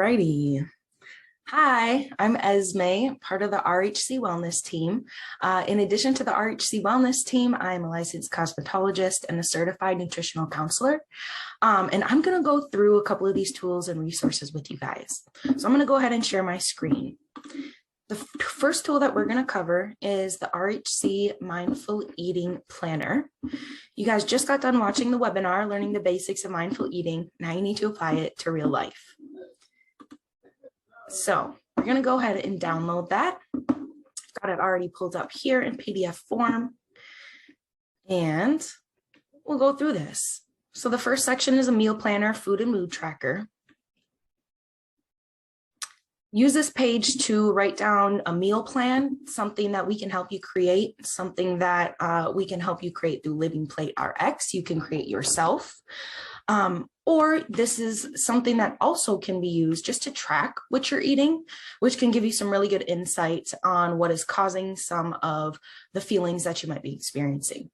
Alrighty. Hi, I'm Esme, part of the RHC Wellness team. In addition to the RHC Wellness team, I'm a licensed cosmetologist and a certified nutritional counselor. And I'm going to go through a couple of these tools and resources with you guys. So I'm going to go ahead and share my screen. The first tool that we're going to cover is the RHC Mindful Eating Planner. You guys just got done watching the webinar, learning the basics of mindful eating. Now you need to apply it to real life. So we're going to go ahead and download that. I've got it already pulled up here in PDF form. And we'll go through this. So the first section is a meal planner, food and mood tracker. Use this page to write down a meal plan, something that we can help you create, something that we can help you create through Living Plate RX. You can create yourself. Or this is something that also can be used just to track what you're eating, which can give you some really good insight on what is causing some of the feelings that you might be experiencing.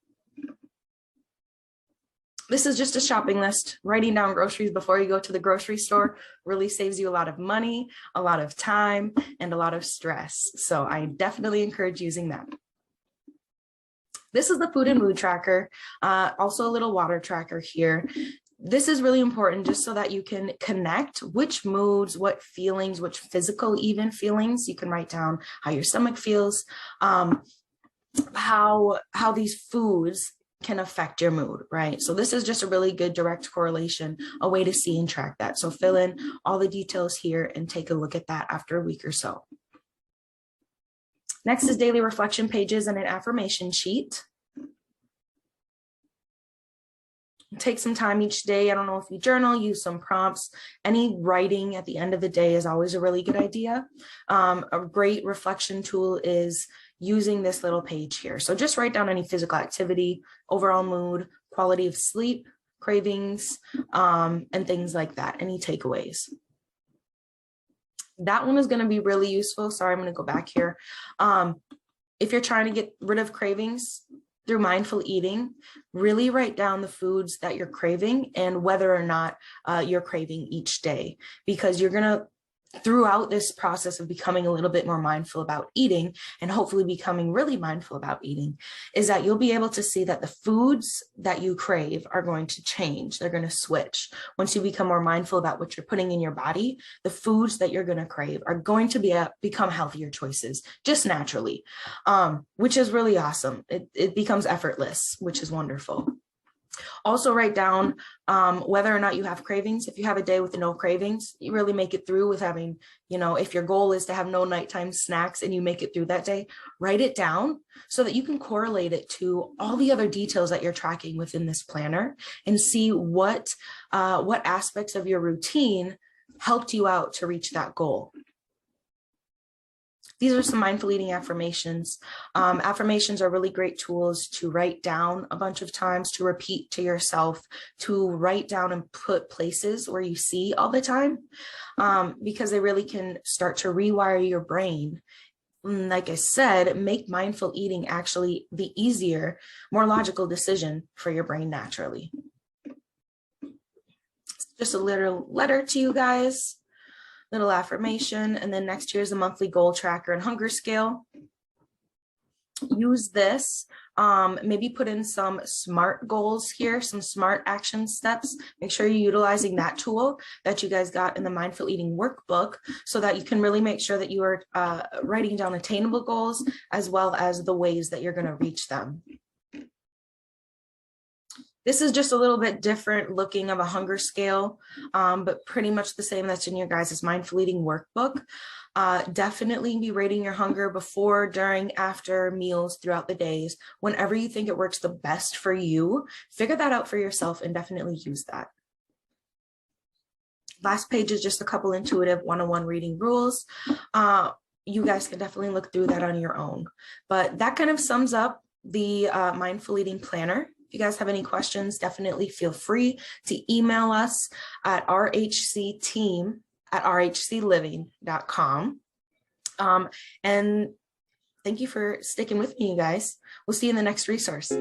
This is just a shopping list. Writing down groceries before you go to the grocery store really saves you a lot of money, a lot of time, and a lot of stress. So I definitely encourage using that. This is the food and mood tracker, also a little water tracker here. This is really important just so that you can connect which moods, what feelings, which physical even feelings. You can write down how your stomach feels, how these foods can affect your mood, right? So this is just a really good direct correlation, a way to see and track that. So fill in all the details here and take a look at that after a week or so. Next is daily reflection pages and an affirmation sheet. Take some time each day. I don't know if you journal, use some prompts. Any writing at the end of the day is always a really good idea. A great reflection tool is using this little page here. So just write down any physical activity, overall mood, quality of sleep, cravings, and things like that. Any takeaways. That one is going to be really useful. Sorry, I'm going to go back here. If you're trying to get rid of cravings through mindful eating, really write down the foods that you're craving and whether or not you're craving each day, because you're going to, throughout this process of becoming a little bit more mindful about eating and hopefully becoming really mindful about eating, is that you'll be able to see that the foods that you crave are going to change. They're going to switch. Once you become more mindful about what you're putting in your body, the foods that you're going to crave are going to become healthier choices just naturally, which is really awesome. It becomes effortless, which is wonderful. Also write down whether or not you have cravings. If you have a day with no cravings, you really make it through with having, if your goal is to have no nighttime snacks and you make it through that day, write it down so that you can correlate it to all the other details that you're tracking within this planner and see what aspects of your routine helped you out to reach that goal. These are some mindful eating affirmations. Affirmations are really great tools to write down a bunch of times, to repeat to yourself, to write down and put places where you see all the time, because they really can start to rewire your brain. Like I said, make mindful eating actually the easier, more logical decision for your brain naturally. Just a little letter to you guys. Little affirmation, and then next year is a monthly goal tracker and hunger scale. Use this, maybe put in some SMART goals here, some SMART action steps. Make sure you're utilizing that tool that you guys got in the mindful eating workbook so that you can really make sure that you are writing down attainable goals as well as the ways that you're going to reach them. This is just a little bit different looking of a hunger scale, but pretty much the same that's in your guys' mindful eating workbook. Definitely be rating your hunger before, during, after meals throughout the days. Whenever you think it works the best for you, figure that out for yourself and definitely use that. Last page is just a couple intuitive one-on-one reading rules. You guys can definitely look through that on your own. But that kind of sums up the mindful eating planner. If you guys have any questions, definitely feel free to email us at rhcteam@rhcliving.com. And thank you for sticking with me, you guys. We'll see you in the next resource.